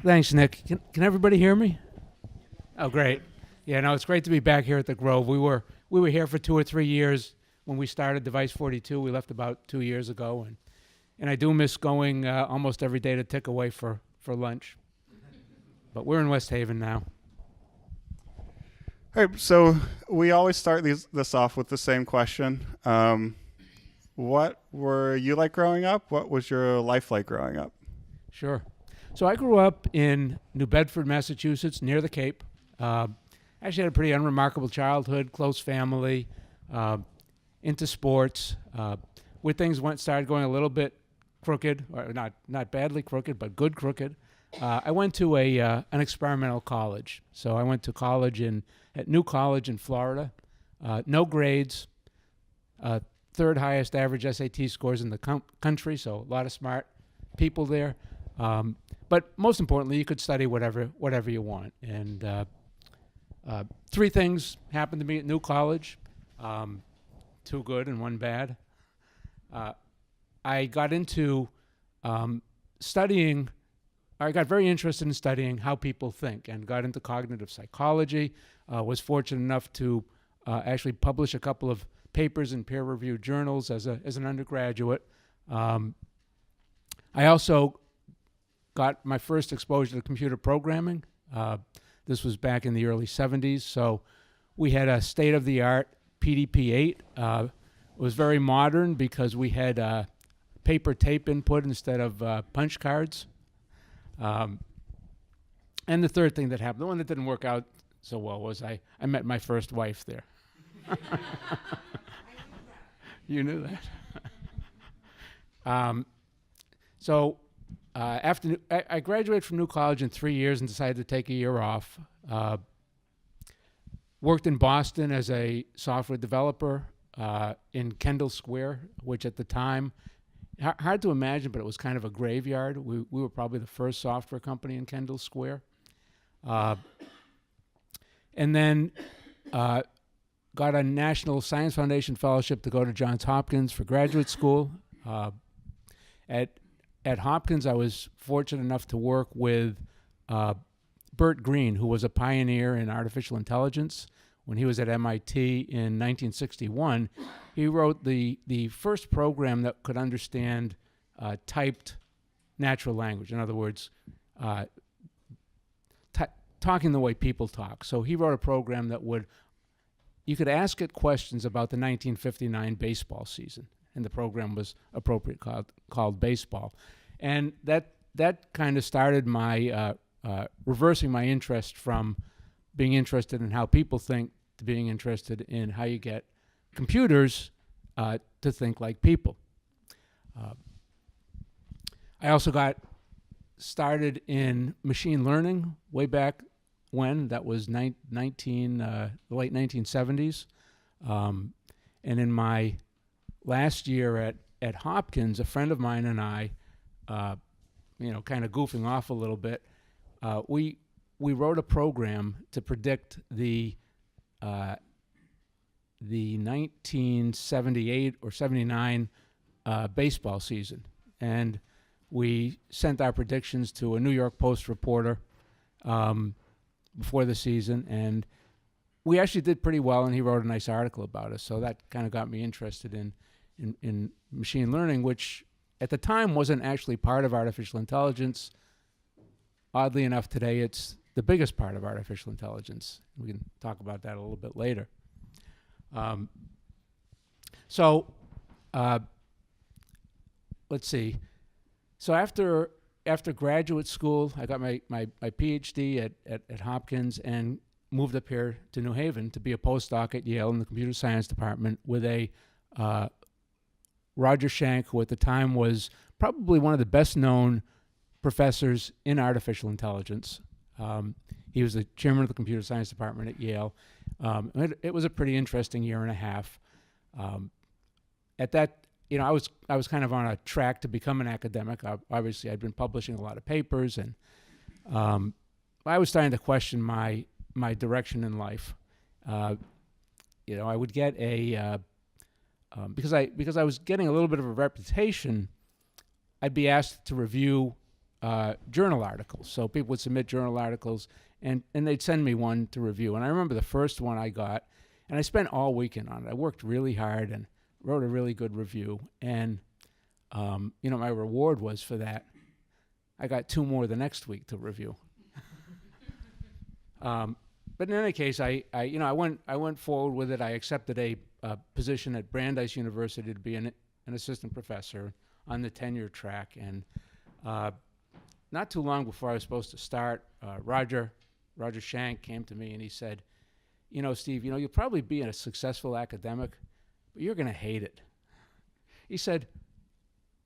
Thanks, Nick. Can everybody hear me? Oh, great. Yeah, no, it's great to be back here at the Grove. We were here for 2 or 3 years when we started Device42. We left about 2 years ago, and I do miss going almost every day to Takeaway for lunch. But we're in West Haven now. All right, so we always start this off with the same question. What were you like growing up? What was your life like growing up? Sure. So I grew up in New Bedford, Massachusetts, near the Cape. Actually had a pretty unremarkable childhood, close family, into sports. Where things started going a little bit crooked, or not badly crooked, but good crooked. I went to an experimental college. So I went to college at New College in Florida. No grades, third highest average SAT scores in the country, so a lot of smart people there. But most importantly, you could study whatever you want. And 3 things happened to me at New College, 2 good and 1 bad. I got into studying. I got very interested in studying how people think and got into cognitive psychology. Was fortunate enough to actually publish a couple of papers in peer-reviewed journals as an undergraduate. I also got my first exposure to computer programming. This was back in the early 70s, so we had a state-of-the-art PDP-8. It was very modern because we had paper tape input instead of punch cards. And the third thing that happened, the one that didn't work out so well, was I met my first wife there. You knew that. After I graduated from New College in 3 years and decided to take a year off. Worked in Boston as a software developer in Kendall Square, which at the time, hard to imagine, but it was kind of a graveyard. We were probably the first software company in Kendall Square. And then got a National Science Foundation fellowship to go to Johns Hopkins for graduate school. At Hopkins, I was fortunate enough to work with Bert Green, who was a pioneer in artificial intelligence. When he was at MIT in 1961, he wrote the first program that could understand typed natural language. In other words, talking the way people talk. So he wrote a program that you could ask it questions about the 1959 baseball season, and the program was appropriate called Baseball. And that kind of started my reversing my interest from being interested in how people think to being interested in how you get computers to think like people. I also got started in machine learning way back when. That was the late 1970s. And in my last year at Hopkins, a friend of mine and I, kind of goofing off a little bit, we wrote a program to predict the 1978 or 79 baseball season. And we sent our predictions to a New York Post reporter before the season, and we actually did pretty well, and he wrote a nice article about us. So that kind of got me interested in machine learning, which at the time wasn't actually part of artificial intelligence. Oddly enough, today it's the biggest part of artificial intelligence. We can talk about that a little bit later. Let's see. So after graduate school, I got my PhD at Hopkins and moved up here to New Haven to be a postdoc at Yale in the computer science department with a Roger Schank, who at the time was probably one of the best known professors in artificial intelligence. He was the chairman of the computer science department at Yale. It was a pretty interesting year and a half. At that, I was kind of on a track to become an academic. Obviously, I'd been publishing a lot of papers, and I was starting to question my direction in life. I would get because I was getting a little bit of a reputation. I'd be asked to review journal articles. So people would submit journal articles, and they'd send me one to review. And I remember the first one I got, and I spent all weekend on it. I worked really hard and wrote a really good review. And, my reward was for that, I got 2 more the next week to review. But in any case, I went forward with it. I accepted a position at Brandeis University to be an assistant professor on the tenure track. And not too long before I was supposed to start, Roger Shank came to me and he said, Steve, you'll probably be a successful academic, but you're going to hate it. He said,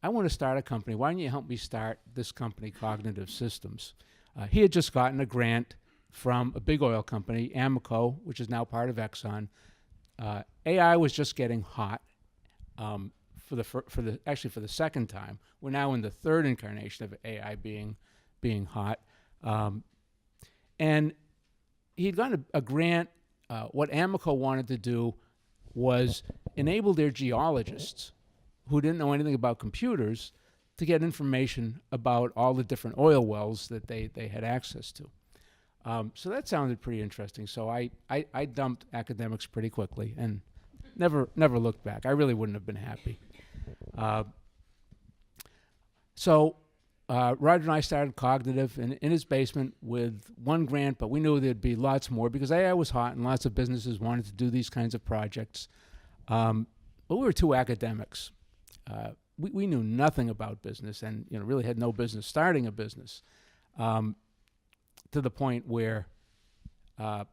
I want to start a company. Why don't you help me start this company, Cognitive Systems? He had just gotten a grant from a big oil company, Amoco, which is now part of Exxon. AI was just getting hot for the second time. We're now in the third incarnation of AI being hot. And he'd gotten a grant. What Amoco wanted to do was enable their geologists who didn't know anything about computers to get information about all the different oil wells that they had access to. So that sounded pretty interesting. So I dumped academics pretty quickly and never looked back. I really wouldn't have been happy. So Roger and I started Cognitive in his basement with 1 grant, but we knew there'd be lots more because AI was hot and lots of businesses wanted to do these kinds of projects. But we were 2 academics. We knew nothing about business and really had no business starting a business. To the point where I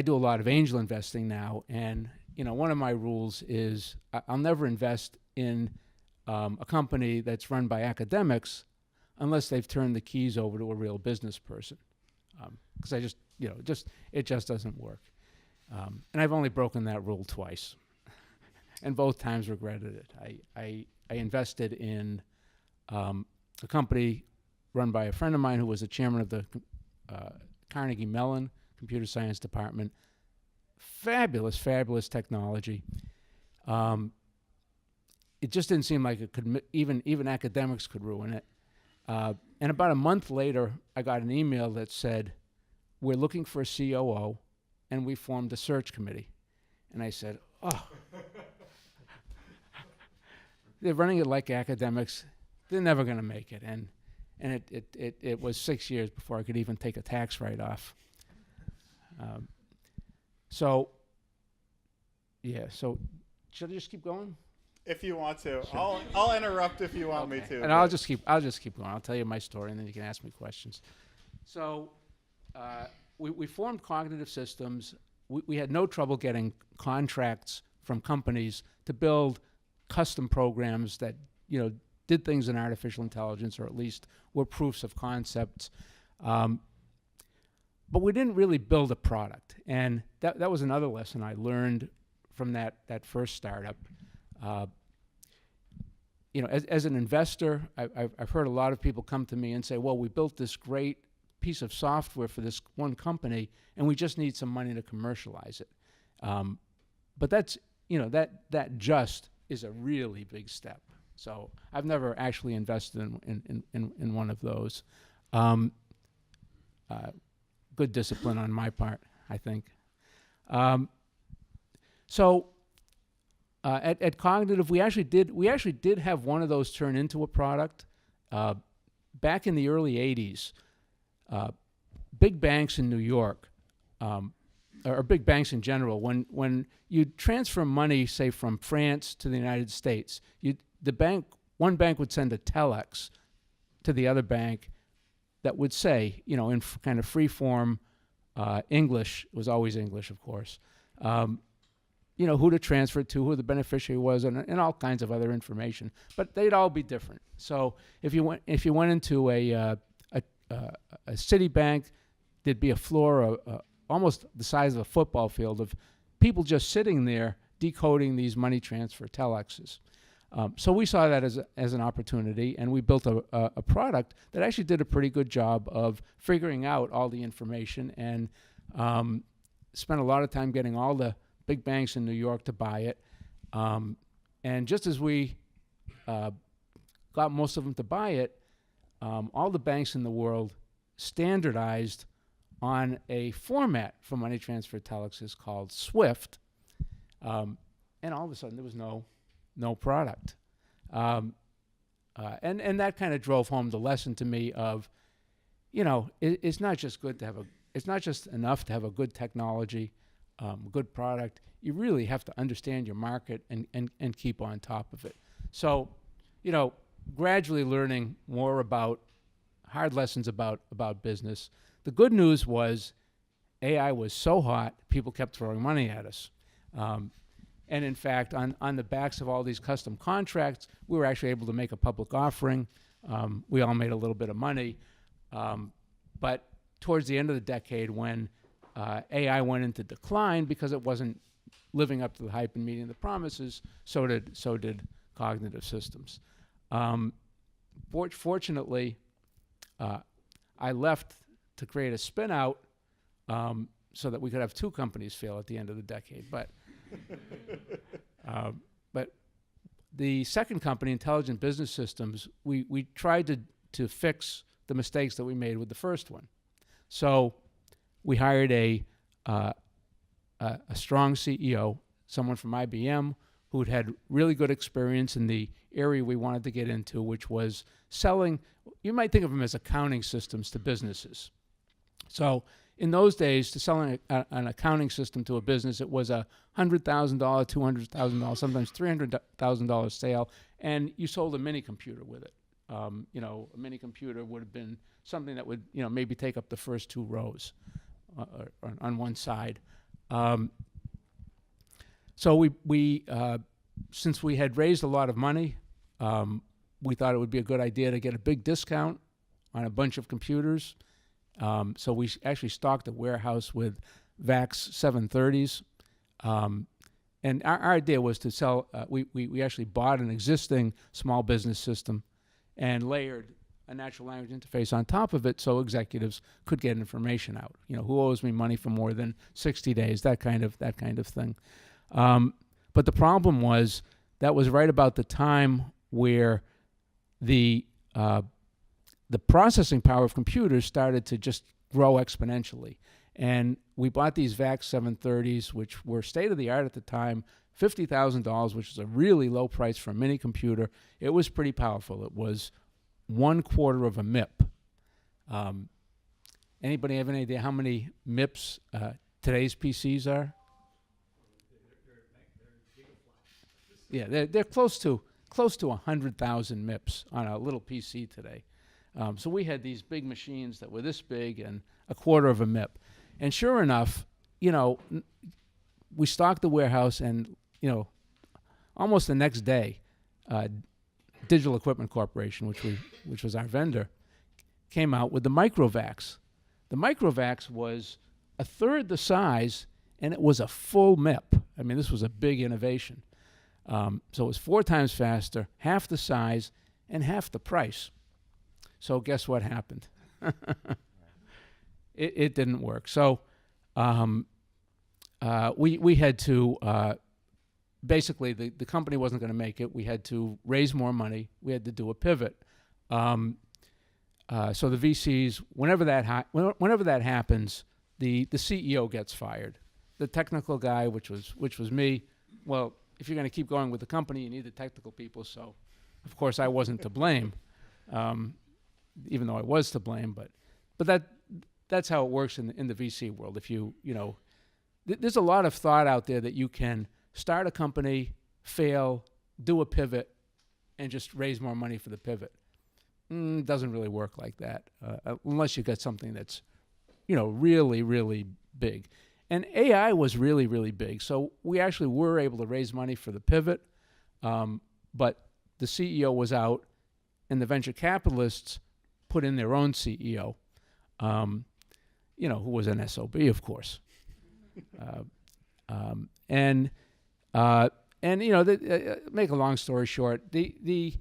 do a lot of angel investing now, and one of my rules is I'll never invest in a company that's run by academics unless they've turned the keys over to a real business person, because it just doesn't work. And I've only broken that rule twice, and both times regretted it. I invested in a company run by a friend of mine who was the chairman of the Carnegie Mellon Computer Science Department. Fabulous technology. It just didn't seem like it could, even academics could ruin it. And about a month later, I got an email that said, we're looking for a COO, and we formed a search committee. And I said, oh. They're running it like academics. They're never going to make it. And it was 6 years before I could even take a tax write-off. So should I just keep going? If you want to, Sure. I'll interrupt if you want me to. And I'll just keep going. I'll tell you my story, and then you can ask me questions. So we formed Cognitive Systems. We had no trouble getting contracts from companies to build custom programs that did things in artificial intelligence, or at least were proofs of concepts. But we didn't really build a product. And that was another lesson I learned from that first startup. As an investor, I've heard a lot of people come to me and say, well, we built this great piece of software for this one company, and we just need some money to commercialize it. But that's, that just is a really big step. So I've never actually invested in one of those. Good discipline on my part, I think. At Cognitive, we actually did have one of those turn into a product. Back in the early 80s, big banks in New York, or big banks in general, when you transfer money, say, from France to the United States, one bank would send a telex to the other bank that would say, in kind of free form English, it was always English, of course, who to transfer it to, who the beneficiary was, and all kinds of other information. But they'd all be different. So if you went into a Citibank, there'd be a floor almost the size of a football field of people just sitting there decoding these money transfer telexes. So we saw that as an opportunity, and we built a product that actually did a pretty good job of figuring out all the information, and spent a lot of time getting all the big banks in New York to buy it. And just as we got most of them to buy it, all the banks in the world standardized on a format for money transfer telexes called SWIFT, and all of a sudden there was no product. And that kind of drove home the lesson to me of, it's not just good to have it's not just enough to have a good technology, good product. You really have to understand your market and keep on top of it. So, gradually learning more about hard lessons about business. The good news was AI was so hot, people kept throwing money at us. And in fact, on the backs of all these custom contracts, we were actually able to make a public offering. We all made a little bit of money. But towards the end of the decade, when AI went into decline because it wasn't living up to the hype and meeting the promises, so did cognitive systems. Fortunately, I left to create a spin-out so that we could have two companies fail at the end of the decade. But the second company, Intelligent Business Systems, we tried to fix the mistakes that we made with the first one. So we hired a strong CEO, someone from IBM, who'd had really good experience in the area we wanted to get into, which was selling, you might think of them as accounting systems to businesses. So in those days, to sell an accounting system to a business, it was a $100,000, $200,000, sometimes $300,000 sale, and you sold a mini computer with it. A mini computer would have been something that would, maybe take up the first two rows on one side. So we since we had raised a lot of money, we thought it would be a good idea to get a big discount on a bunch of computers. So we actually stocked a warehouse with VAX 730s. And our idea was to sell, we actually bought an existing small business system and layered a natural language interface on top of it so executives could get information out. Who owes me money for more than 60 days, that kind of thing. But the problem was that was right about the time where the processing power of computers started to just grow exponentially. And we bought these VAX 730s, which were state-of-the-art at the time, $50,000, which is a really low price for a mini computer. It was pretty powerful. It was 1/4 of a MIP. Anybody have any idea how many MIPs today's PCs are? Yeah, they're close to 100,000 MIPS on a little PC today. So we had these big machines that were this big and 1/4 of a MIP. And sure enough, we stocked the warehouse and, almost the next day, Digital Equipment Corporation, which was our vendor, came out with the Microvax. The Microvax was 1/3 the size, and it was a full MIP. I mean, this was a big innovation. So it was 4 times faster, half the size, and half the price. So guess what happened? It didn't work. So we had to, basically the company wasn't going to make it. We had to raise more money. We had to do a pivot. So the VCs, whenever that happens, the CEO gets fired. The technical guy, which was me, well, if you're going to keep going with the company, you need the technical people. So, of course, I wasn't to blame, even though I was to blame. But that's how it works in the VC world. If there's a lot of thought out there that you can start a company, fail, do a pivot, and just raise more money for the pivot. It doesn't really work like that, unless you got something that's, really, really big. And AI was really, really big. So we actually were able to raise money for the pivot, but the CEO was out, and the venture capitalists put in their own CEO, who was an SOB, of course. Make a long story short, we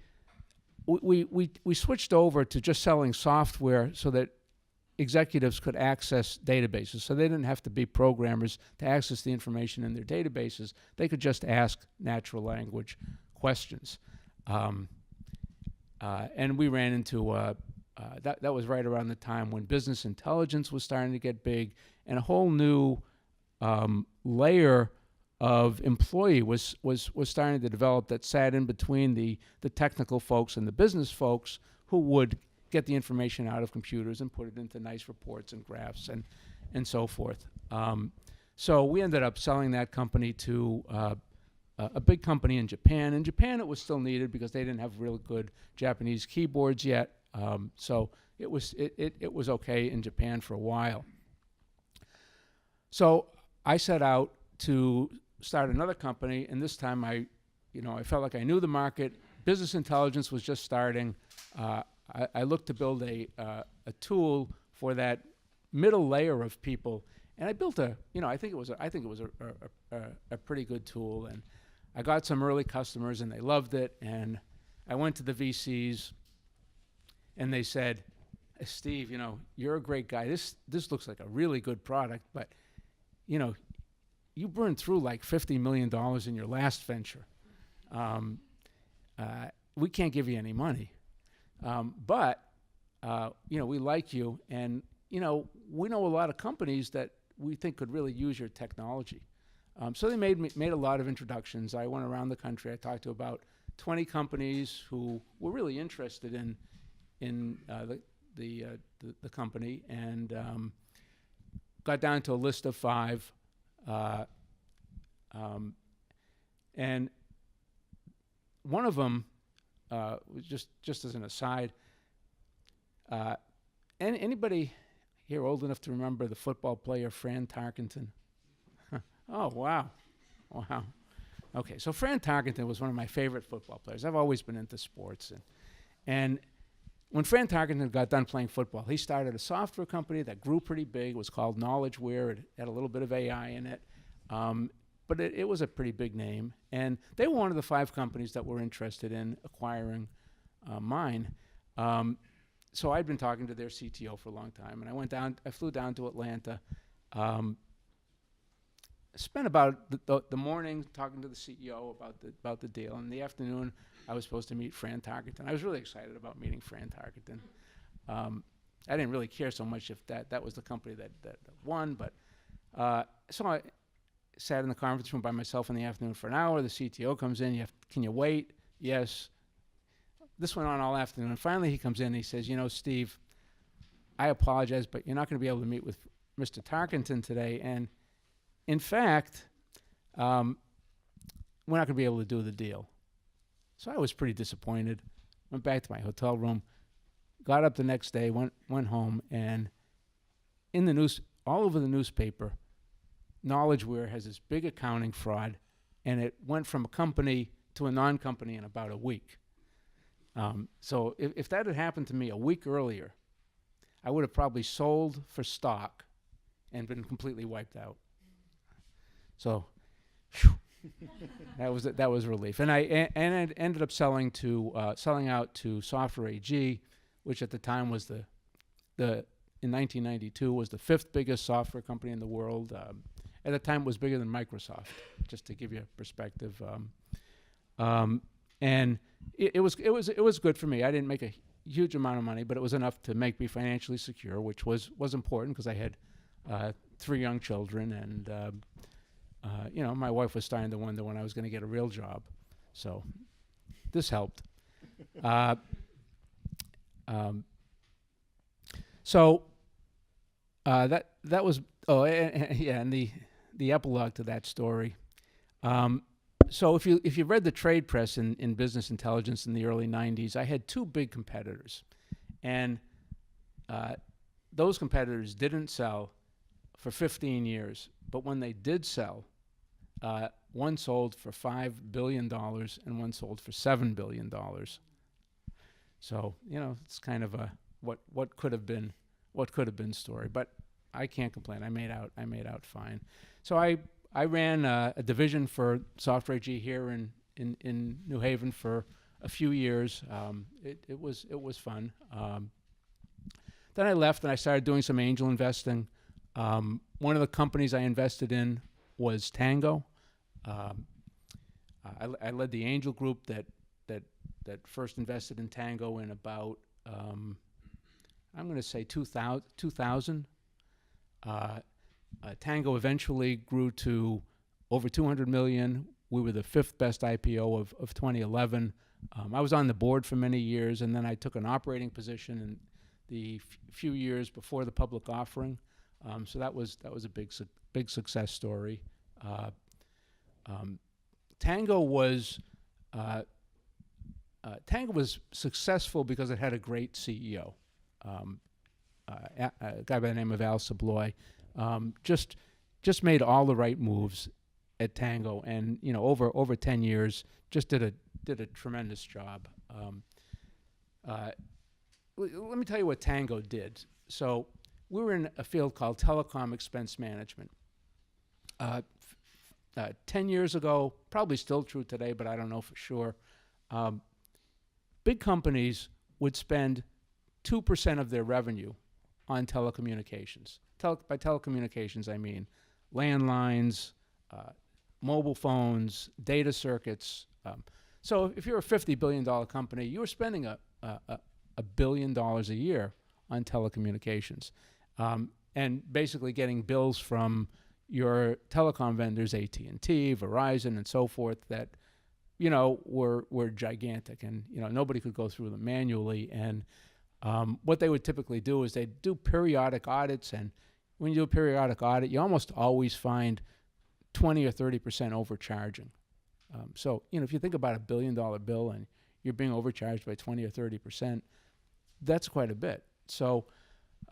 switched over to just selling software so that executives could access databases. So they didn't have to be programmers to access the information in their databases. They could just ask natural language questions. and we ran into that was right around the time when business intelligence was starting to get big, and a whole new layer of employee was starting to develop that sat in between the technical folks and the business folks who would get the information out of computers and put it into nice reports and graphs and so forth. So we ended up selling that company to a big company in Japan. In Japan, it was still needed because they didn't have really good Japanese keyboards yet. So it was okay in Japan for a while. So I set out to start another company, and this time I felt like I knew the market. Business intelligence was just starting. I looked to build a tool for that middle layer of people, and I built I think it was a pretty good tool, and I got some early customers, and they loved it. And I went to the VCs, and they said, "Steve, you're a great guy. This looks like a really good product, but you burned through like $50 million in your last venture. We can't give you any money, but we like you, and we know a lot of companies that we think could really use your technology." So they made a lot of introductions. I went around the country. I talked to about 20 companies who were really interested in the company, and got down to a list of 5. And one of them was just as an aside. Anybody here old enough to remember the football player Fran Tarkenton? Oh, wow. Okay, so Fran Tarkenton was one of my favorite football players. I've always been into sports. And when Fran Tarkenton got done playing football, he started a software company that grew pretty big. It was called KnowledgeWare. It had a little bit of AI in it. But it was a pretty big name. And they were one of the 5 companies that were interested in acquiring mine. So I'd been talking to their CTO for a long time. And I flew down to Atlanta. Spent about the morning talking to the CEO about the deal. In the afternoon, I was supposed to meet Fran Tarkenton. I was really excited about meeting Fran Tarkenton. I didn't really care so much if that was the company that won, but so I sat in the conference room by myself in the afternoon for an hour. The CTO comes in. Can you wait? Yes. This went on all afternoon. And finally, he comes in and he says, "Steve, I apologize, but you're not going to be able to meet with Mr. Tarkenton today. And in fact, we're not going to be able to do the deal." So I was pretty disappointed. Went back to my hotel room, got up the next day, went home, and in the news, all over the newspaper, KnowledgeWare has this big accounting fraud, and it went from a company to a non-company in about a week. So if that had happened to me a week earlier, I would have probably sold for stock and been completely wiped out. So that was relief. And I ended up selling out to Software AG, which at the time was in 1992 was the 5th biggest software company in the world. At the time, it was bigger than Microsoft, just to give you a perspective. And it was good for me. I didn't make a huge amount of money, but it was enough to make me financially secure, which was important because I had 3 young children, and my wife was starting to wonder when I was going to get a real job. So this helped. So that was and the epilogue to that story. So if you read the trade press in business intelligence in the early 90s, I had 2 big competitors, and those competitors didn't sell for 15 years. But when they did sell, one sold for $5 billion and one sold for $7 billion. So it's kind of a what could have been story. But I can't complain. I made out fine. So I ran a division for Software AG here in New Haven for a few years. It was fun. Then I left and I started doing some angel investing. One of the companies I invested in was Tangoe. I led the angel group that that first invested in Tangoe in about, I'm going to say 2000. Tangoe eventually grew to over 200 million. We were the 5th best IPO of 2011. I was on the board for many years, and then I took an operating position in the few years before the public offering. So that was a big success story. Tangoe was successful because it had a great CEO, a guy by the name of Al Sabloy. Just made all the right moves at Tangoe, and over 10 years, just did a tremendous job. Let me tell you what Tangoe did. So we were in a field called telecom expense management. 10 years ago, probably still true today, but I don't know for sure. Big companies would spend 2% of their revenue on telecommunications. By telecommunications, I mean landlines, mobile phones, data circuits. So if you're a $50 billion company, you were spending $1 billion a year on telecommunications, and basically getting bills from your telecom vendors, AT&T, Verizon, and so forth, that were gigantic, and nobody could go through them manually. And what they would typically do is they'd do periodic audits, and when you do a periodic audit, you almost always find 20 or 30% overcharging. So if you think about $1 billion bill and you're being overcharged by 20 or 30%, that's quite a bit. So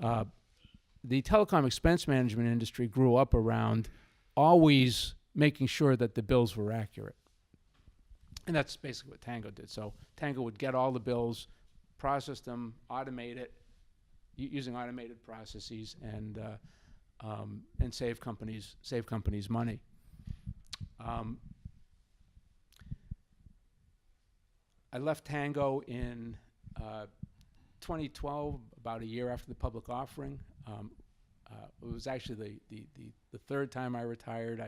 the telecom expense management industry grew up around always making sure that the bills were accurate. And that's basically what Tangoe did. So Tangoe would get all the bills, process them, automate it, using automated processes, and save companies money. I left Tangoe in 2012, about a year after the public offering. It was actually the third time I retired.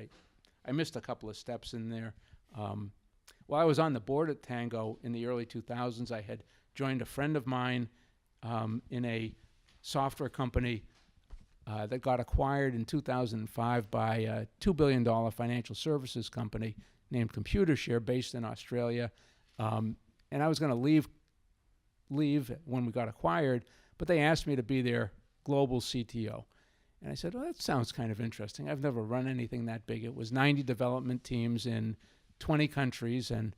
I missed a couple of steps in there. While I was on the board at Tangoe in the early 2000s, I had joined a friend of mine in a software company that got acquired in 2005 by a $2 billion financial services company named Computershare, based in Australia. And I was going to leave when we got acquired, but they asked me to be their global CTO. And I said, well, that sounds kind of interesting. I've never run anything that big. It was 90 development teams in 20 countries. And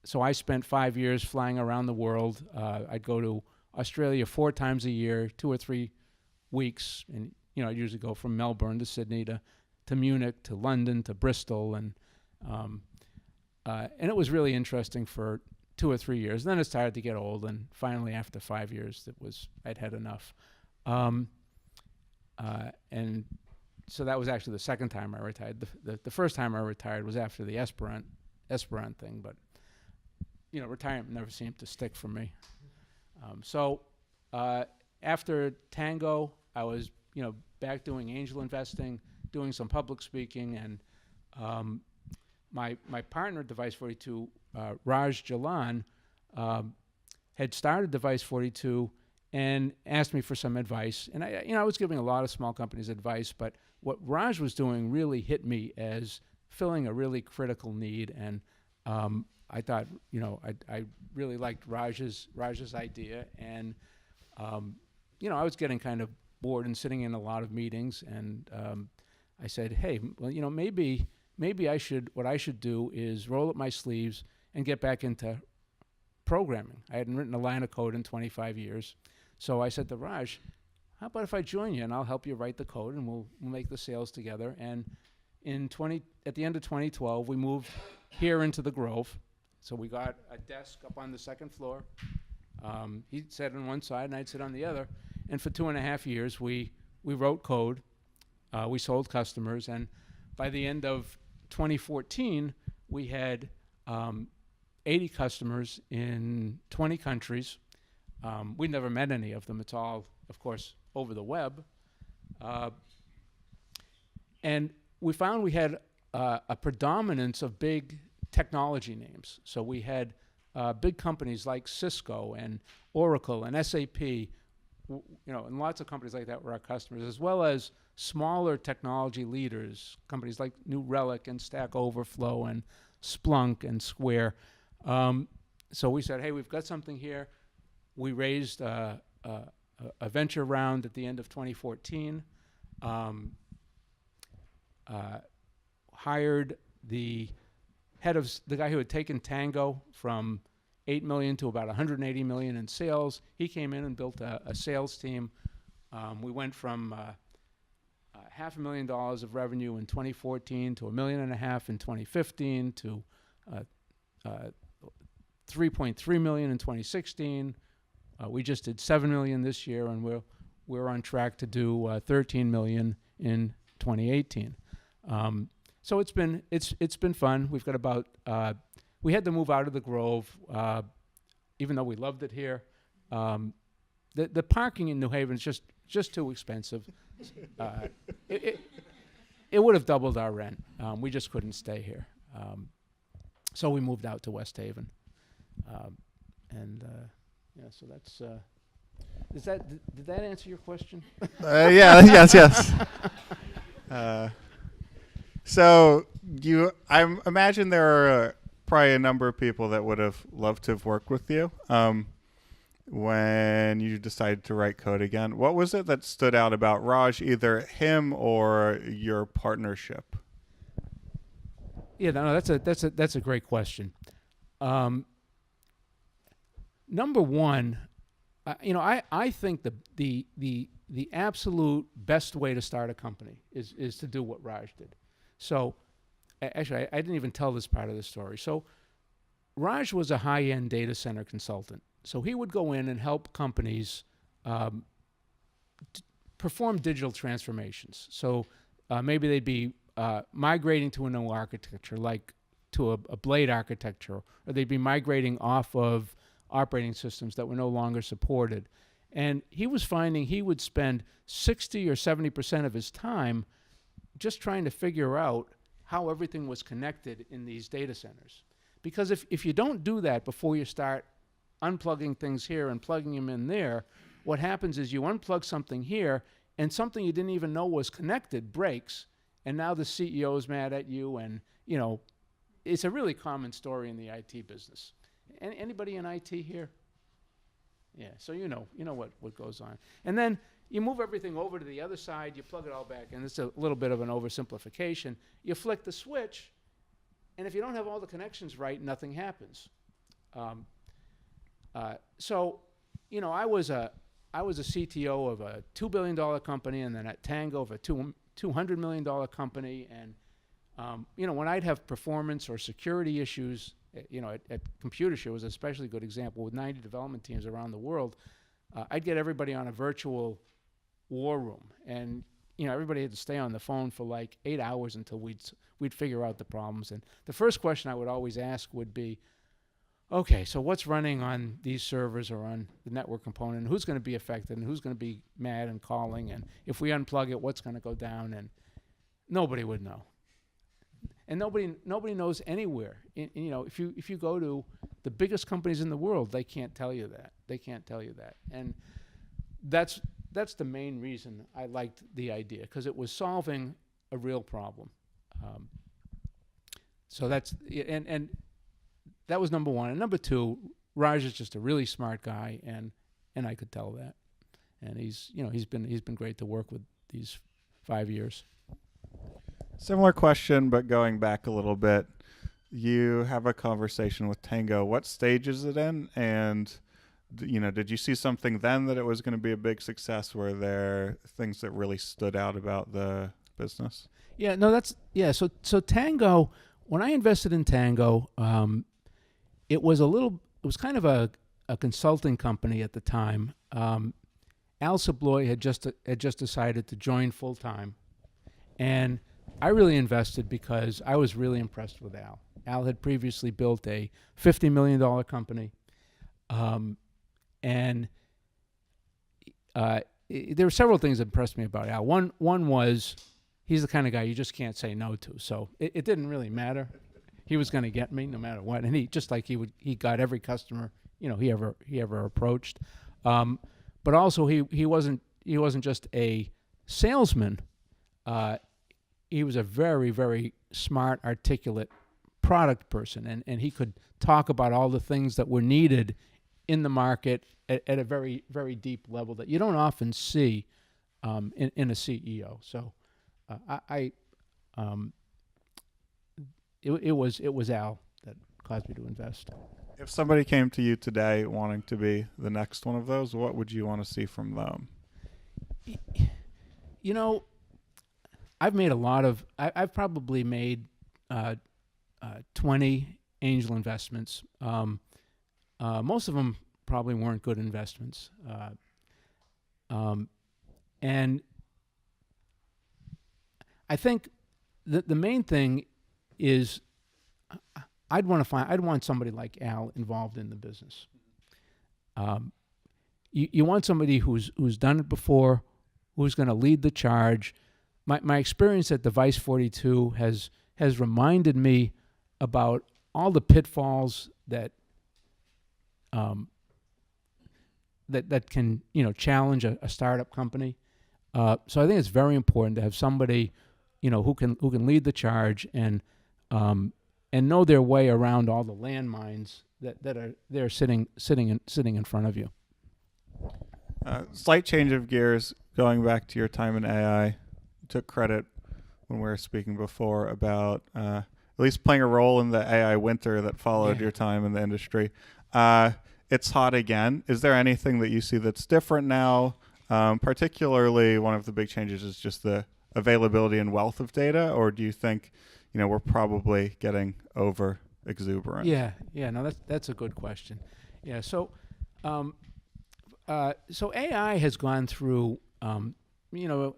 so I spent 5 years flying around the world. I'd go to Australia 4 times a year, 2 or 3 weeks. And, I'd usually go from Melbourne to Sydney to Munich to London to Bristol. And it was really interesting for 2 or 3 years. Then it started to get old, and finally, after 5 years, I'd had enough. And so that was actually the second time I retired. The first time I retired was after the Esperant thing, but retirement never seemed to stick for me. So after Tangoe, I was back doing angel investing, doing some public speaking, and my partner at Device42, Raj Jalan, had started Device42 and asked me for some advice. And I was giving a lot of small companies advice, but what Raj was doing really hit me as filling a really critical need. And I thought, I really liked Raj's idea. And I was getting kind of bored and sitting in a lot of meetings. And I said, hey, well, maybe what I should do is roll up my sleeves and get back into programming. I hadn't written a line of code in 25 years. So I said to Raj, how about if I join you and I'll help you write the code and we'll make the sales together. And at the end of 2012, we moved here into the Grove. So we got a desk up on the second floor. He'd sit on one side and I'd sit on the other. And for 2.5 years, we wrote code. We sold customers. And by the end of 2014, we had 80 customers in 20 countries. We never met any of them. It's all, of course, over the web. And we found we had a predominance of big technology names. So we had big companies like Cisco and Oracle and SAP, and lots of companies like that were our customers, as well as smaller technology leaders, companies like New Relic and StackOverflow and Splunk and Square. So we said, hey, we've got something here. We raised a venture round at the end of 2014, hired the guy who had taken Tangoe from 8 million to about 180 million in sales. He came in and built a sales team. We went from $500,000 of revenue in 2014 to $1.5 million in 2015 to 3.3 million in 2016. We just did 7 million this year, and we're on track to do 13 million in 2018. So it's been fun. We've got about we had to move out of the Grove, even though we loved it here. The parking in New Haven is just too expensive. It would have doubled our rent. We just couldn't stay here, so we moved out to West Haven, So that's. Did that answer your question? Yeah. Yes. So I imagine there are probably a number of people that would have loved to have worked with you when you decided to write code again. What was it that stood out about Raj, either him or your partnership? Yeah, no, that's a great question. Number one, I think the absolute best way to start a company is to do what Raj did. So, actually, I didn't even tell this part of the story. So, Raj was a high-end data center consultant. So he would go in and help companies perform digital transformations. So maybe they'd be migrating to a new architecture, like to a blade architecture, or they'd be migrating off of operating systems that were no longer supported. And he was finding he would spend 60 or 70% of his time just trying to figure out how everything was connected in these data centers. Because if you don't do that before you start unplugging things here and plugging them in there, what happens is you unplug something here and something you didn't even know was connected breaks, and now the CEO is mad at you, and it's a really common story in the IT business. Anybody in IT here? Yeah, so you know what goes on. And then you move everything over to the other side, you plug it all back in. It's a little bit of an oversimplification. You flick the switch, and if you don't have all the connections right, nothing happens. So, I was a CTO of a $2 billion company, and then at Tangoe of a $200 million company. And, when I'd have performance or security issues, at Computershare was an especially good example with 90 development teams around the world. I'd get everybody on a virtual war room, and everybody had to stay on the phone for like 8 hours until we'd figure out the problems. And the first question I would always ask would be, okay, so what's running on these servers or on the network component, and who's going to be affected, and who's going to be mad and calling, and if we unplug it, what's going to go down? And nobody would know. And nobody knows anywhere. If you go to the biggest companies in the world, they can't tell you that. And that's the main reason I liked the idea, because it was solving a real problem. So that's and that was number one. And number two, Raj is just a really smart guy, and I could tell that. And he's been great to work with these 5 years. Similar question, but going back a little bit. You have a conversation with Tangoe. What stage is it in? And did you see something then that it was going to be a big success? Were there things that really stood out about the business? Yeah, no, So Tangoe, when I invested in Tangoe, it was kind of a consulting company at the time. Al Sabloy had just decided to join full time, and I really invested because I was really impressed with Al. Al had previously built a $50 million company, and there were several things that impressed me about Al. One was he's the kind of guy you just can't say no to, so it didn't really matter. he was going to get me no matter what, and he just like he got every customer he ever approached. But also he wasn't just a salesman. He was a very, very smart, articulate product person, and he could talk about all the things that were needed in the market at a very, very deep level that you don't often see in a CEO. So it was Al that caused me to invest. If somebody came to you today wanting to be the next one of those, what would you want to see from them? I've made I've probably made 20 angel investments. Most of them probably weren't good investments. And I think the main thing is I'd want somebody like Al involved in the business. You want somebody who's done it before, who's going to lead the charge. My experience at Device42 has reminded me about all the pitfalls that that can challenge a startup company. So I think it's very important to have somebody who can lead the charge and know their way around all the landmines that are there sitting in front of you. Slight change of gears, going back to your time in AI. You took credit when we were speaking before about at least playing a role in the AI winter that followed your time in the industry. It's hot again. Is there anything that you see that's different now? Particularly, one of the big changes is just the availability and wealth of data, or do you think we're probably getting over exuberant? No, that's a good question. So AI has gone through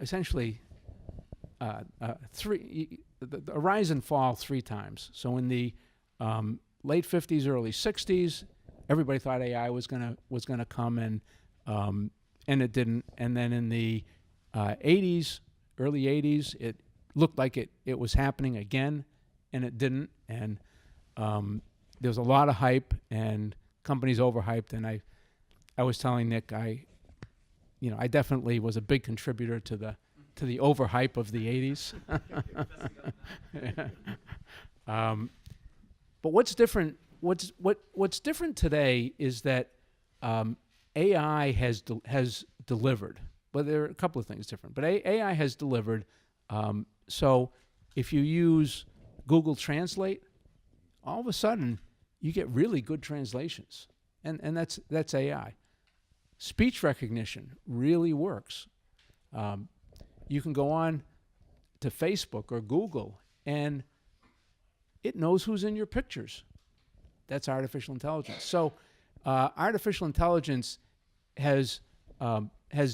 essentially the rise and fall 3 times. So in the late 50s, early 60s, everybody thought AI was gonna come, and it didn't. And then in the 80s, early 80s, it looked like it was happening again, and it didn't. And there was a lot of hype, and companies overhyped. And I was telling Nick, I definitely was a big contributor to the overhype of the 80s. But what's different? What's different today is that AI has delivered. Well, there are a couple of things different, but AI has delivered. So if you use Google Translate, all of a sudden you get really good translations, and that's AI. Speech recognition really works. You can go on to Facebook or Google, and it knows who's in your pictures. That's artificial intelligence. So artificial intelligence has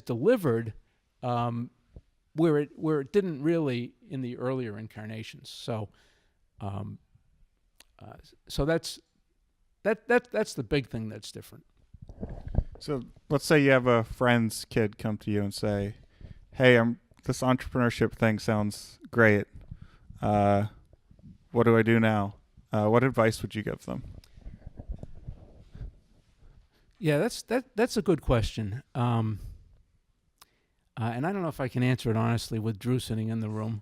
delivered where it didn't really in the earlier incarnations. So so that's the big thing that's different. So let's say you have a friend's kid come to you and say, "Hey, this entrepreneurship thing sounds great. What do I do now?" What advice would you give them? Yeah, that's a good question. And I don't know if I can answer it honestly with Drew sitting in the room.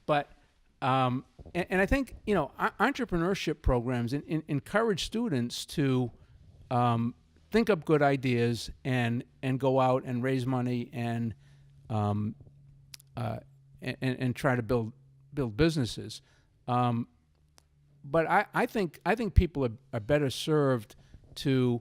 But and I think entrepreneurship programs encourage students to think up good ideas and go out and raise money and try to build businesses. But I think people are better served to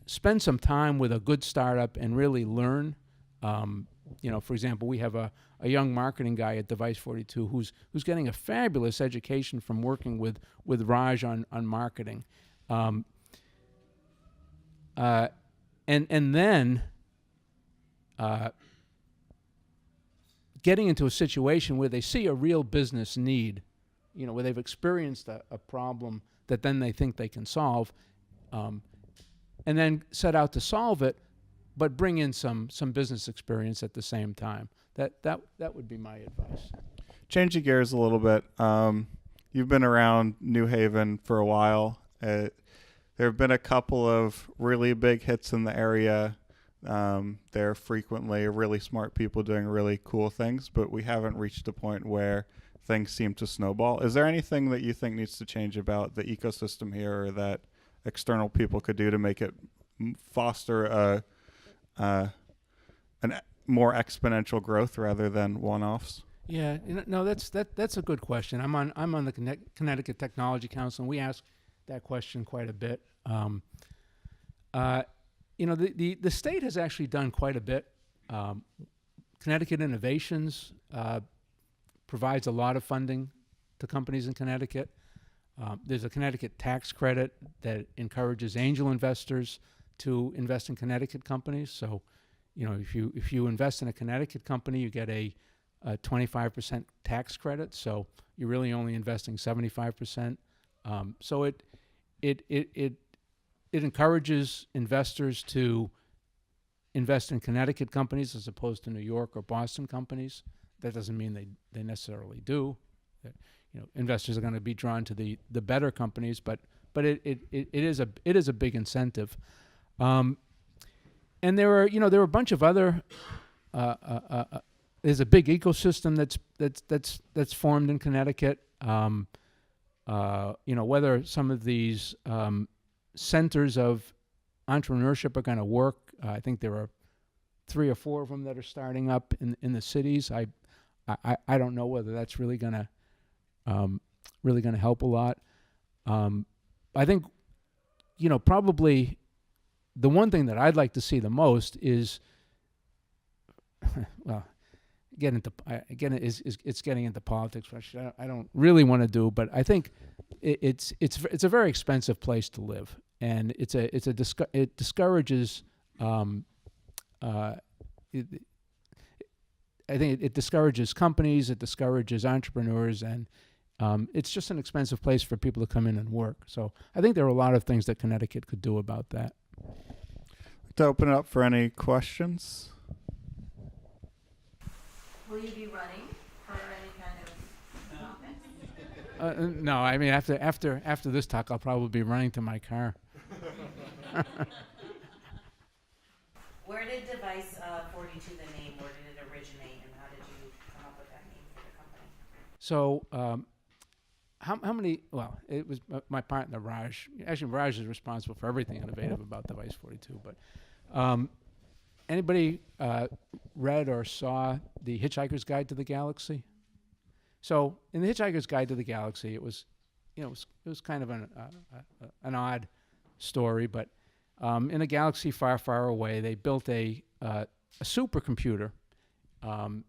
spend some time with a good startup and really learn. For example, we have a young marketing guy at Device42 who's getting a fabulous education from working with Raj on marketing, and then getting into a situation where they see a real business need, where they've experienced a problem that then they think they can solve, and then set out to solve it, but bring in some business experience at the same time. That would be my advice. Changing gears a little bit. You've been around New Haven for a while. There have been a couple of really big hits in the area. There are frequently really smart people doing really cool things, but we haven't reached a point where things seem to snowball. Is there anything that you think needs to change about the ecosystem here, or that external people could do to make it foster an more exponential growth rather than one-offs? Yeah, no, that's a good question. I'm on the Connecticut Technology Council, and we ask that question quite a bit. The state has actually done quite a bit. Connecticut Innovations provides a lot of funding to companies in Connecticut. There's a Connecticut tax credit that encourages angel investors to invest in Connecticut companies. So, if you invest in a Connecticut company, you get a 25% tax credit. So you're really only investing 75%. So it encourages investors to invest in Connecticut companies as opposed to New York or Boston companies. That doesn't mean they necessarily do. Investors are going to be drawn to the better companies, but it is a big incentive. And there are a bunch of other. There's a big ecosystem that's formed in Connecticut. Whether some of these centers of entrepreneurship are going to work. I think there are 3 or 4 of them that are starting up in the cities. I don't know whether that's really going to help a lot. I think probably the one thing that I'd like to see the most is it's getting into politics, which I don't really want to do. But I think it's a very expensive place to live, and it discourages. I think it discourages companies, it discourages entrepreneurs, and it's just an expensive place for people to come in and work. So I think there are a lot of things that Connecticut could do about that. To open it up for any questions. Will you be running for any kind of office? No, I mean after this talk, I'll probably be running to my car. Where did Device42, the name, where did it originate, and how did you come up with that name for the company? So, how many? Well, it was my partner Raj. Actually, Raj is responsible for everything innovative about Device42. But anybody read or saw the Hitchhiker's Guide to the Galaxy? So, in the Hitchhiker's Guide to the Galaxy, it was kind of an odd story, but in a galaxy far, far away, they built a supercomputer.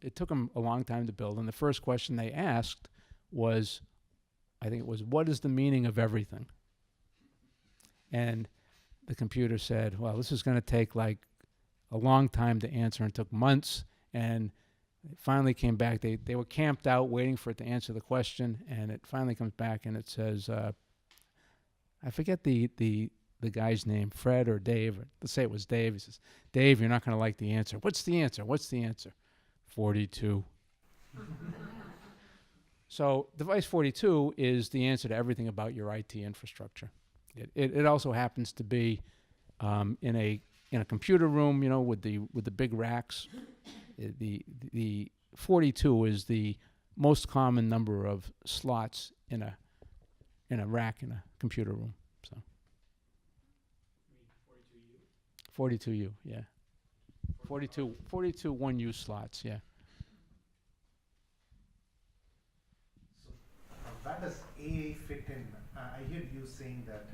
It took them a long time to build, and the first question they asked was, I think it was, what is the meaning of everything? And the computer said, well, this is going to take like a long time to answer, and took months, and it finally came back. They were camped out waiting for it to answer the question, and it finally comes back, and it says, I forget the guy's name, Fred or Dave. Let's say it was Dave. He says, Dave, you're not going to like the answer. What's the answer? 42. So Device42 is the answer to everything about your IT infrastructure. It also happens to be in a computer room, with the big racks. The 42 is the most common number of slots in a rack in a computer room. So 42U, yeah. 42 one-use slots, yeah. So where does AI fit in? I hear you saying that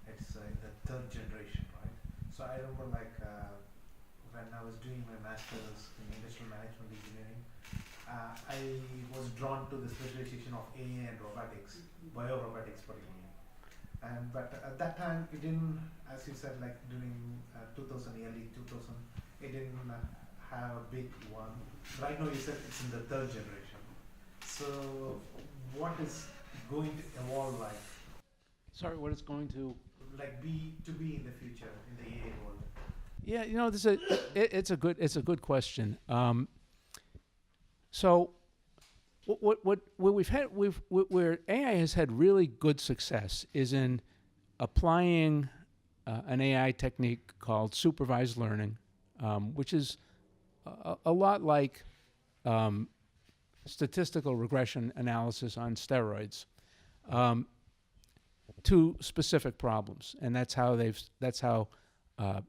it's the 3rd generation, right? So I remember when I was doing my master's in industrial management engineering, I was drawn to the specialization of AI and robotics, biorobotics particularly. But at that time, it didn't, as you said, like during 2000, early 2000, it didn't have a big one. Right now, you said it's in the 3rd generation. So what is going to evolve like? Sorry, what is going to? Like be in the future in the AI world? Yeah, you know, it's a good question. So, what we've had, where AI has had really good success is in applying an AI technique called supervised learning, which is a lot like statistical regression analysis on steroids, to specific problems, and that's how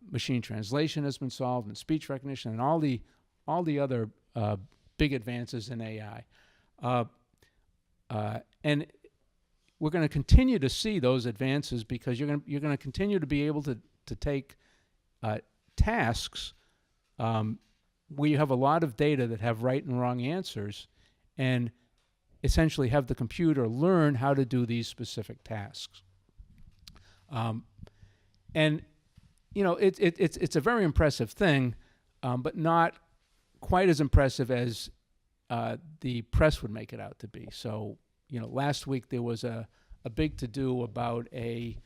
machine translation has been solved, and speech recognition, and all the other big advances in AI. And we're going to continue to see those advances because you're going to continue to be able to take tasks where you have a lot of data that have right and wrong answers, and essentially have the computer learn how to do these specific tasks. And you know, it's a very impressive thing, but not quite as impressive as the press would make it out to be. So, you know, last week there was a big to-do about a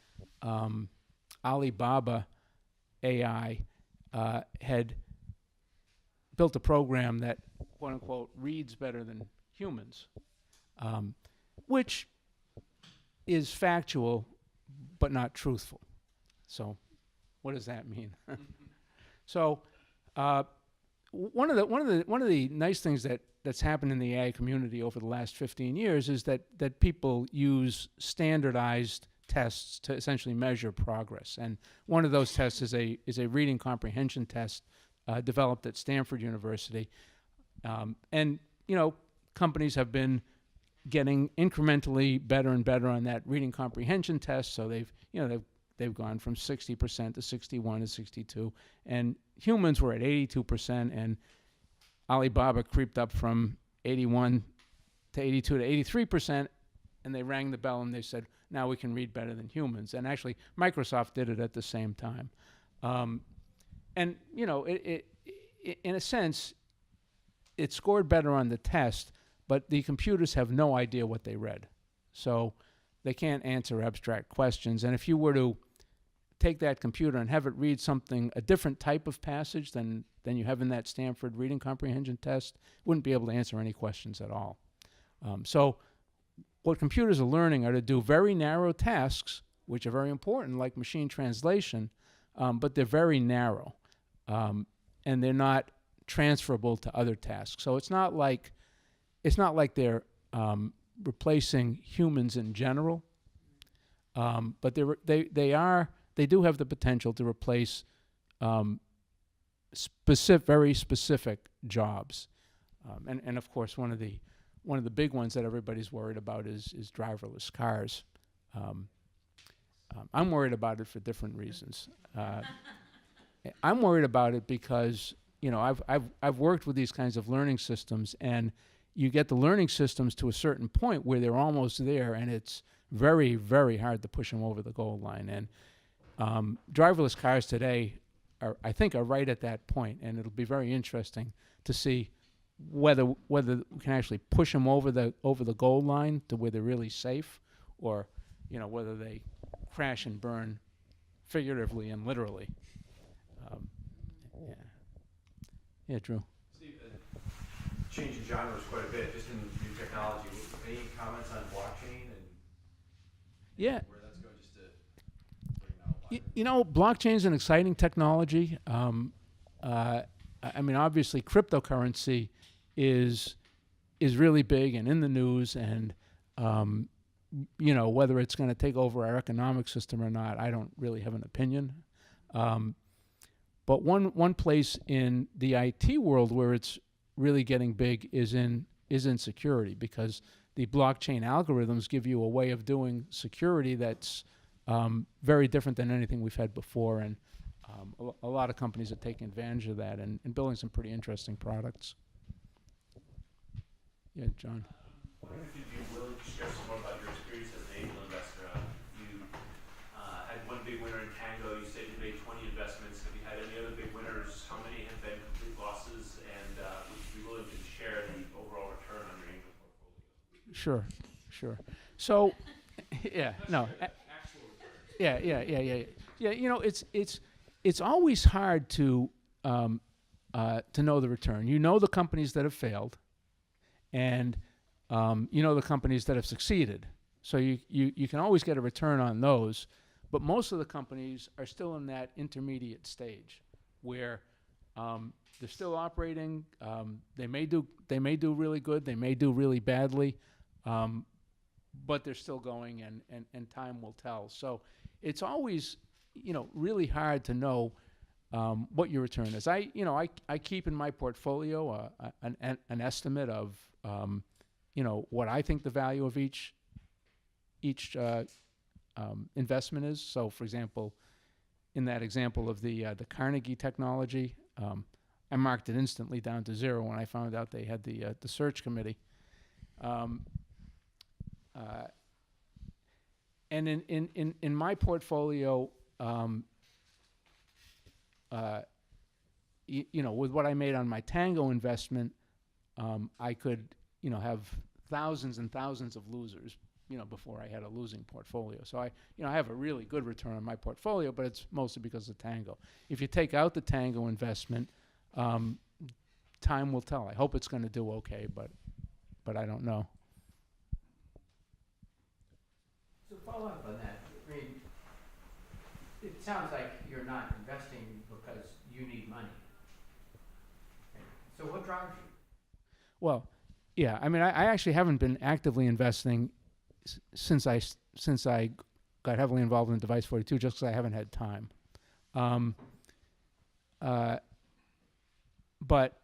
Alibaba AI had built a program that, quote unquote, reads better than humans, which is factual but not truthful. So, what does that mean? So, one of the nice things that's happened in the AI community over the last 15 years is that people use standardized tests to essentially measure progress. And one of those tests is a reading comprehension test developed at Stanford University. And you know, companies have been getting incrementally better and better on that reading comprehension test. So they've gone from 60% to 61 to 62, and humans were at 82%, and Alibaba creeped up from 81 to 82 to 83%, and they rang the bell and they said, now we can read better than humans. And actually, Microsoft did it at the same time. And you know, it in a sense, it scored better on the test, but the computers have no idea what they read. So they can't answer abstract questions. And if you were to take that computer and have it read a different type of passage than you have in that Stanford reading comprehension test, it wouldn't be able to answer any questions at all. So what computers are learning are to do very narrow tasks, which are very important, like machine translation, but they're very narrow, and they're not transferable to other tasks. So it's not like they're replacing humans in general, but they do have the potential to replace very specific jobs, and of course one of the big ones that everybody's worried about is driverless cars. I'm worried about it for different reasons. I'm worried about it because, you know, I've worked with these kinds of learning systems, and you get the learning systems to a certain point where they're almost there, and it's very, very hard to push them over the goal line. And driverless cars today I think are right at that point, and it'll be very interesting to see whether we can actually push them over the goal line to where they're really safe, or, you know, whether they crash and burn figuratively and literally. Yeah, Drew. Steve, changing genres quite a bit, just in new technology. Any comments on blockchain and Yeah. where that's going, just to bring it out? You know, blockchain is an exciting technology. I mean, obviously, cryptocurrency is really big and in the news, and you know, whether it's going to take over our economic system or not, I don't really have an opinion. But one place in the IT world where it's really getting big is in security, because the blockchain algorithms give you a way of doing security that's very different than anything we've had before, and a lot of companies are taking advantage of that and building some pretty interesting products. Yeah, John. I wonder if you'd be willing to share some more about your experience as an angel investor. You had one big winner in Tangoe. You said you made 20 investments. Have you had any other big winners? How many have been complete losses? And would you be willing to share the overall return on your angel portfolio? Sure. So, yeah, no. Actual return. Yeah. You know, it's it's always hard to know the return. You know the companies that have failed, and you know the companies that have succeeded. So you can always get a return on those, but most of the companies are still in that intermediate stage where they're still operating. They may do really good. They may do really badly, but they're still going, and time will tell. So it's always really hard to know what your return is. I keep in my portfolio an estimate of what I think the value of each investment is. So, for example, in that example of the Carnegie technology, I marked it instantly down to 0 when I found out they had the search committee. And in my portfolio, with what I made on my Tangoe investment, I could have thousands and thousands of losers before I had a losing portfolio. So I have a really good return on my portfolio, but it's mostly because of Tangoe. If you take out the Tangoe investment, time will tell. I hope it's going to do okay, but I don't know. So follow up on that. I mean, it sounds like you're not investing because you need money. Okay. So what drives you? Well, yeah. I mean, I actually haven't been actively investing since I got heavily involved in Device42, just because I haven't had time. But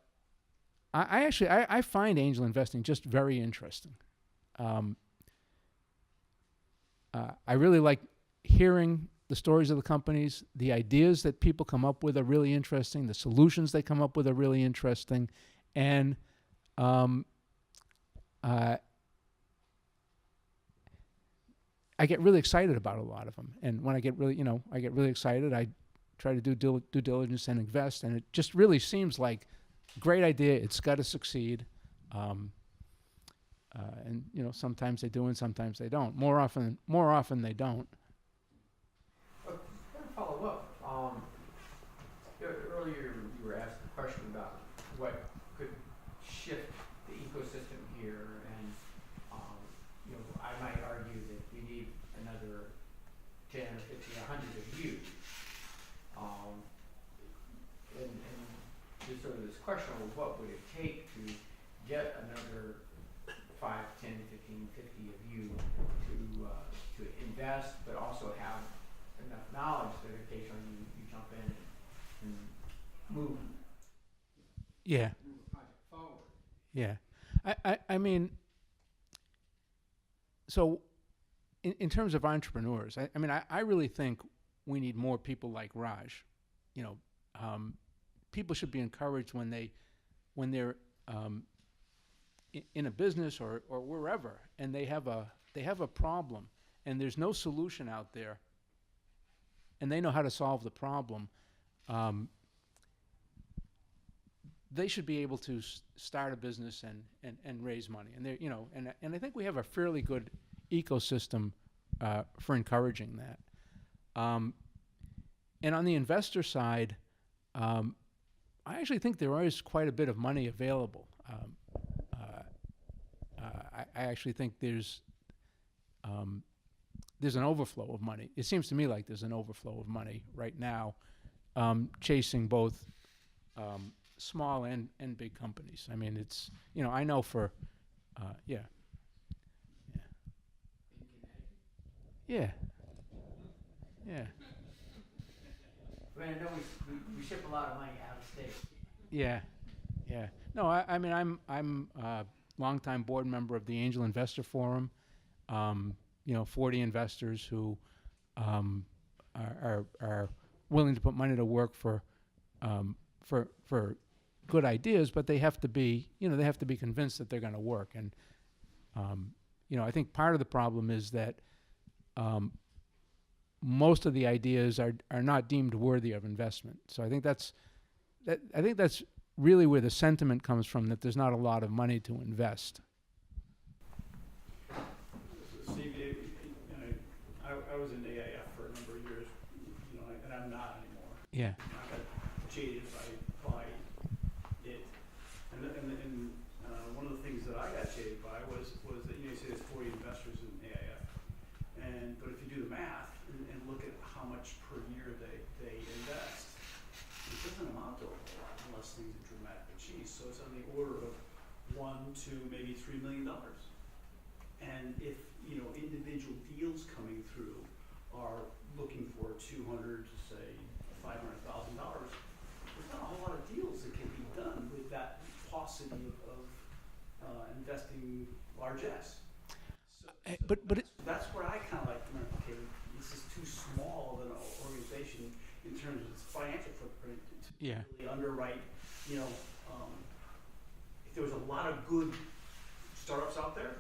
I actually find angel investing just very interesting. I really like hearing the stories of the companies. The ideas that people come up with are really interesting. The solutions they come up with are really interesting. And I get really excited about a lot of them. And when I get really excited, I try to do due diligence and invest. And it just really seems like a great idea. It's got to succeed. And sometimes they do, and sometimes they don't. More often they don't. I want to follow up. Earlier you were asked a question about what could shift the ecosystem here, and I might argue that we need another 10 or 50, 100 of you. And there's sort of this question of what would it take to get another 5, 10, 15, 50 of you to invest, but also have enough knowledge that occasionally you jump in and move Yeah. the project forward. Yeah. I mean, so in terms of entrepreneurs, I really think we need more people like Raj. People should be encouraged when they're in a business or wherever, and they have a problem, and there's no solution out there, and they know how to solve the problem. They should be able to start a business and raise money, and they and I think we have a fairly good ecosystem for encouraging that. And on the investor side, I actually think there is quite a bit of money available. I actually think there's an overflow of money. It seems to me like there's an overflow of money right now, chasing both small and big companies. I mean, it's I know for yeah. Yeah. I mean, I know we ship a lot of money out of state. Yeah. No, I mean, I'm a longtime board member of the Angel Investor Forum. 40 investors who are willing to put money to work for good ideas, but they have to be convinced that they're going to work. And I think part of the problem is that most of the ideas are not deemed worthy of investment. So I think that's really where the sentiment comes from, that there's not a lot of money to invest. Steve, I was in AIF for a number of years, and I'm not anymore. Yeah. I got jaded by it. One of the things that I got jaded by was that, you say there's 40 investors in AIF. But if you do the math and look at how much per year they invest, it doesn't amount to a whole lot unless things are dramatically changed. So it's on the order of $1 to maybe $3 million. And if, individual deals coming through are looking for 200 to say $500,000, there's not a whole lot of deals that can be done with that paucity of investing largesse. That's where I kind of like, okay, this is too small of an organization in terms of its financial footprint to really underwrite. If there was a lot of good startups out there,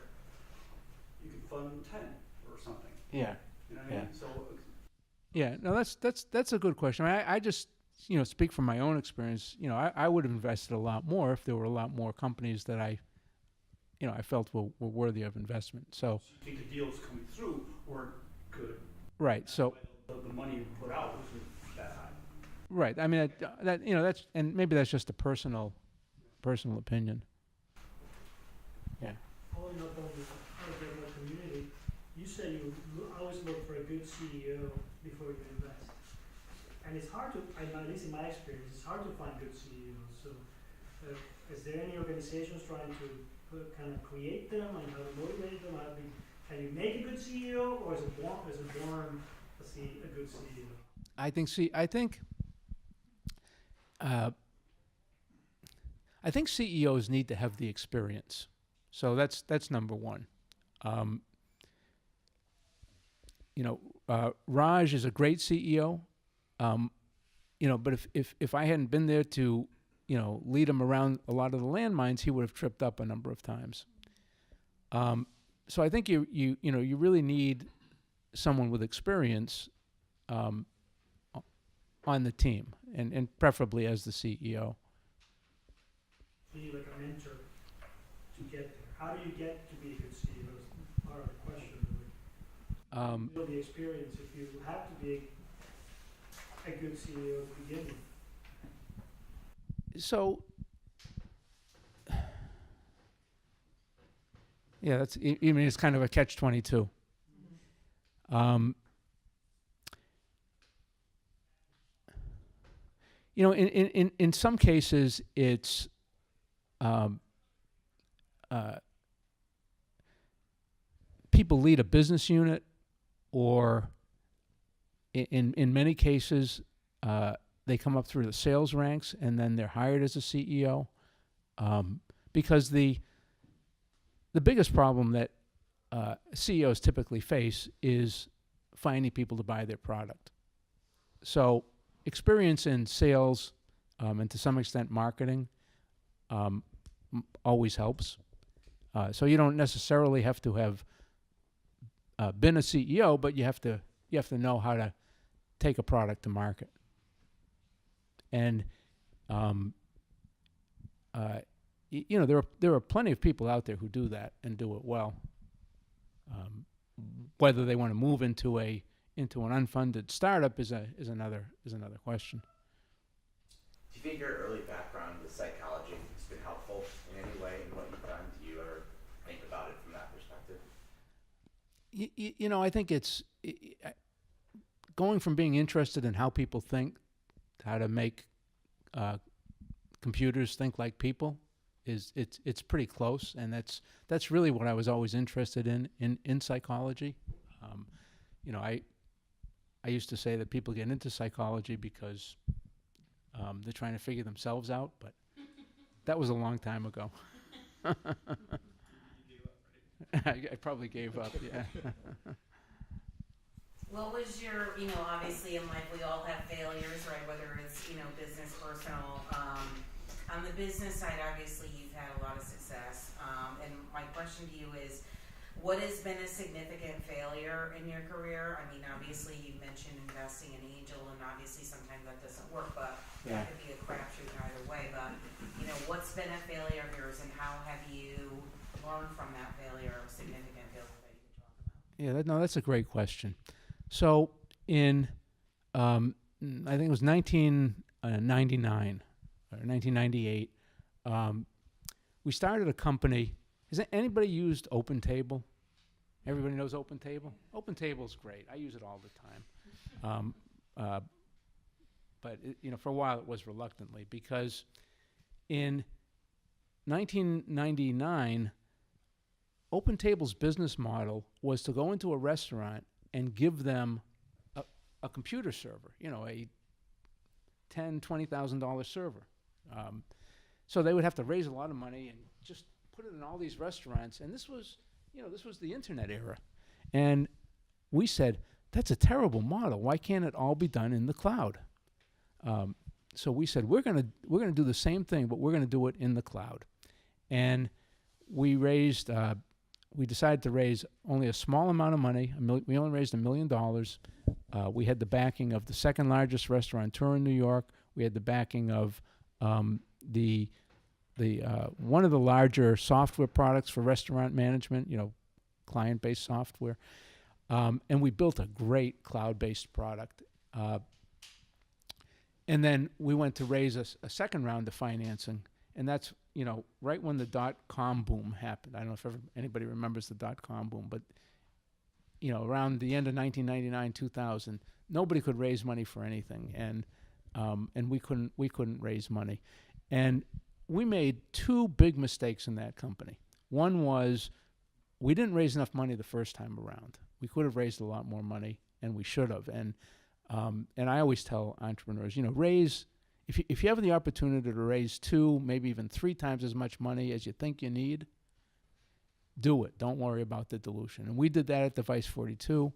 you could fund 10 or something. Yeah. You know what I mean? So. Yeah. No, that's a good question. I just speak from my own experience. I would have invested a lot more if there were a lot more companies that I felt were worthy of investment. So you think the deals coming through weren't good. Right. So the money you put out wasn't that high. Right. I mean that's and maybe that's just a personal opinion. Yeah. Following up on the community, you say you always look for a good CEO before you invest, and it's hard to, at least in my experience, it's hard to find good CEOs. So, is there any organizations trying to kind of create them and how to motivate them? Can you make a good CEO, or is it born a good CEO? I think CEOs need to have the experience. So that's number one. Raj is a great CEO, but if I hadn't been there to, lead him around a lot of the landmines, he would have tripped up a number of times. So I think you really need someone with experience on the team, and preferably as the CEO. You need like a mentor to get there. How do you get to be a good CEO? Is part of the question. Really. Build the experience if you have to be a good CEO to begin with. So, yeah, it's kind of a catch-22. In some cases, it's people lead a business unit, or in many cases, they come up through the sales ranks and then they're hired as a CEO, because the biggest problem that CEOs typically face is finding people to buy their product. So experience in sales and to some extent marketing always helps. So you don't necessarily have to have been a CEO, but you have to know how to take a product to market. And there are plenty of people out there who do that and do it well. Whether they want to move into an unfunded startup is another question. Do you think your early background with psychology has been helpful in any way in what you've done? Do you ever think about it from that perspective? I think it's going from being interested in how people think, how to make computers think like people, it's pretty close, and that's really what I was always interested in psychology. I used to say that people get into psychology because they're trying to figure themselves out, but that was a long time ago. I probably gave up, yeah. What was your, obviously in life we all have failures, right? Whether it's, business, personal. On the business side, obviously you've had a lot of success. And my question to you is, what has been a significant failure in your career? I mean, obviously you mentioned investing in angel, and obviously sometimes that doesn't work, but that could be a crapshoot either way. But, what's been a failure of yours, and how have you learned from that failure, or significant failure that you could talk about? Yeah, that's a great question. So in I think it was 1999 or 1998. We started a company. Has anybody used OpenTable? Everybody knows OpenTable? OpenTable's great. I use it all the time. But for a while it was reluctantly, because in 1999, OpenTable's business model was to go into a restaurant and give them a computer server, a $10,000, $20,000 server. So they would have to raise a lot of money and just put it in all these restaurants. And this was the internet era. And we said, that's a terrible model. Why can't it all be done in the cloud? So we said, we're gonna do the same thing, but we're gonna do it in the cloud. And we decided to raise only a small amount of money. We only raised $1 million. We had the backing of the second largest restaurateur in New York. We had the backing of one of the larger software products for restaurant management, client-based software. And we built a great cloud-based product. And then we went to raise a second round of financing, and that's right when the dot-com boom happened. I don't know if anybody remembers the dot-com boom, but around the end of 1999, 2000, nobody could raise money for anything, and we couldn't raise money, and we made two big mistakes in that company. One was we didn't raise enough money the first time around. We could have raised a lot more money, and we should have. And I always tell entrepreneurs, raise, if you have the opportunity to raise 2, maybe even 3 times as much money as you think you need, do it. Don't worry about the dilution. And we did that at Device42.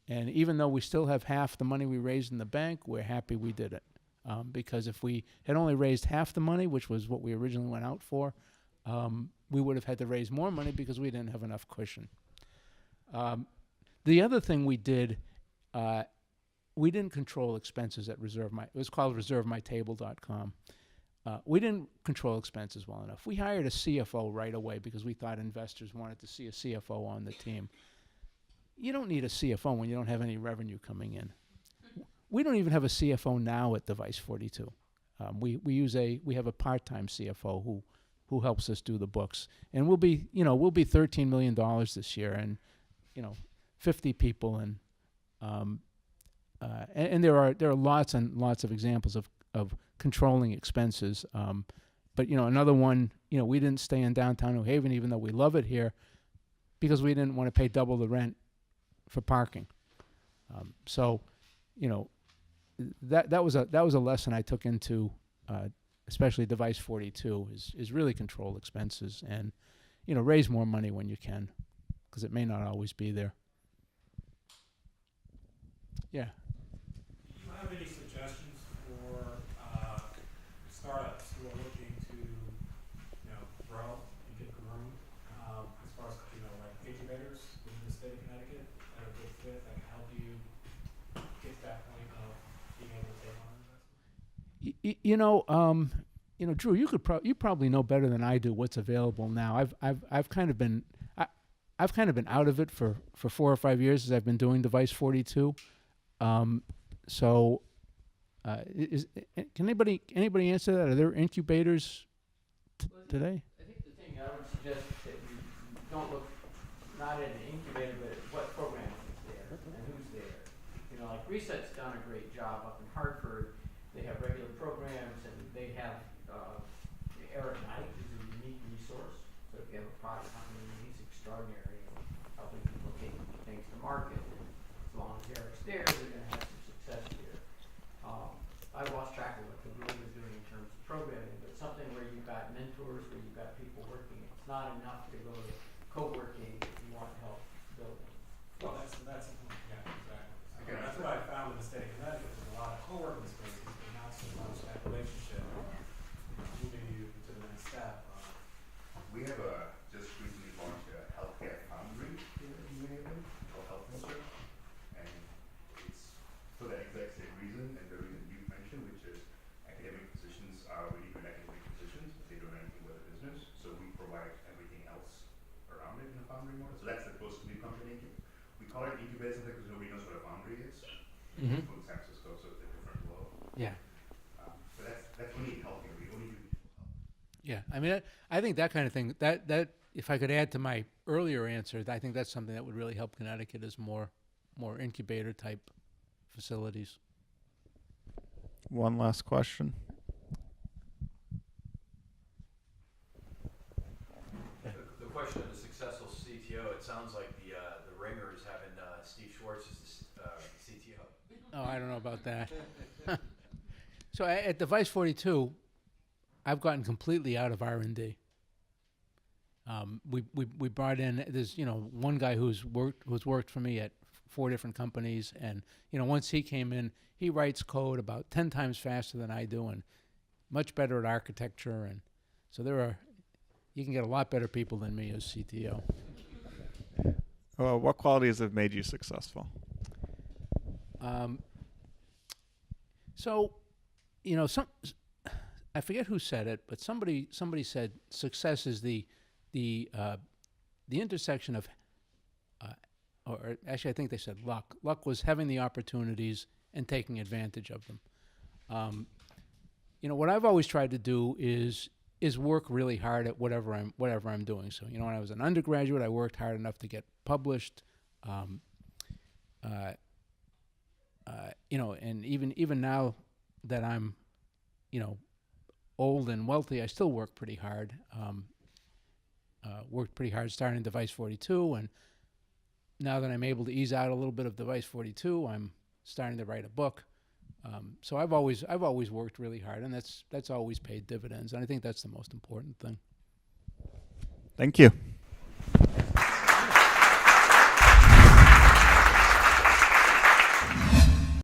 And even though we still have half the money we raised in the bank, we're happy we did it. Because if we had only raised half the money, which was what we originally went out for, we would have had to raise more money because we didn't have enough cushion. The other thing we did, we didn't control expenses at it was called reservemytable.com. We didn't control expenses well enough. We hired a CFO right away because we thought investors wanted to see a CFO on the team. You don't need a CFO when you don't have any revenue coming in. We don't even have a CFO now at Device42. We have a part-time CFO who helps us do the books, and we'll be $13 million this year, and 50 people, and there are lots and lots of examples of controlling expenses. But another one, we didn't stay in downtown New Haven, even though we love it here, because we didn't want to pay double the rent for parking. So that was a lesson I took into especially Device42 is really control expenses and raise more money when you can, because it may not always be there. Yeah. Do you have any suggestions for startups who are looking to grow and get groomed, as far as like incubators within the state of Connecticut that are a good fit that can help you get to that point of being able to take on investment? Drew, you probably know better than I do what's available now. I've kind of been out of it for 4 or 5 years as I've been doing Device42. Can anybody answer that? Are there incubators today? I think the thing I would suggest that you don't look not at an incubator, but at what programs is there and who's there. Like Reset's done a great job up in Hartford. They have regular programs, and they have Eric Knight, who's a unique resource. So if you have a product company, he's extraordinary in helping people take things to market. And as long as Eric's there, they're going to have some success here. I lost track of what the group is doing in terms of programming, but something where you've got mentors, where you've got people working. It's not enough to go to coworking if you want help building. Well, that's yeah, exactly. That's what I found with the state of Connecticut. There's a lot of co-working spaces, but not so much that relationship moving you to the next step. We have just recently launched a healthcare foundry in New Haven called Health Insert, and it's for that exact same reason and the reason you mentioned, which is academic positions are really good academic positions, but they don't know anything about the business. So we provide everything else around it in the foundry model. So that's supposed to become an incubator. We call it incubator because nobody knows what a foundry is. Mm-hmm. From San Francisco, so it's a different Yeah, I mean, I think that kind of thing, that if I could add to my earlier answer, I think that's something that would really help Connecticut is more incubator type facilities. One last question. The question of the successful CTO, it sounds like the ringer is having Steve Shwartz as the CTO. Oh, I don't know about that. So at Device42, I've gotten completely out of R&D. We brought in, there's one guy who's worked for me at 4 different companies, and once he came in, he writes code about 10 times faster than I do, and much better at architecture, and so you can get a lot better people than me as CTO. What qualities have made you successful? I forget who said it, but somebody said success is the intersection of, or actually I think they said luck. Luck was having the opportunities and taking advantage of them. What I've always tried to do is work really hard at whatever I'm doing. So when I was an undergraduate, I worked hard enough to get published. And even now that I'm, old and wealthy, I still work pretty hard. Worked pretty hard starting Device42, and now that I'm able to ease out a little bit of Device42, I'm starting to write a book. So I've always worked really hard, and that's always paid dividends, and I think that's the most important thing. Thank you.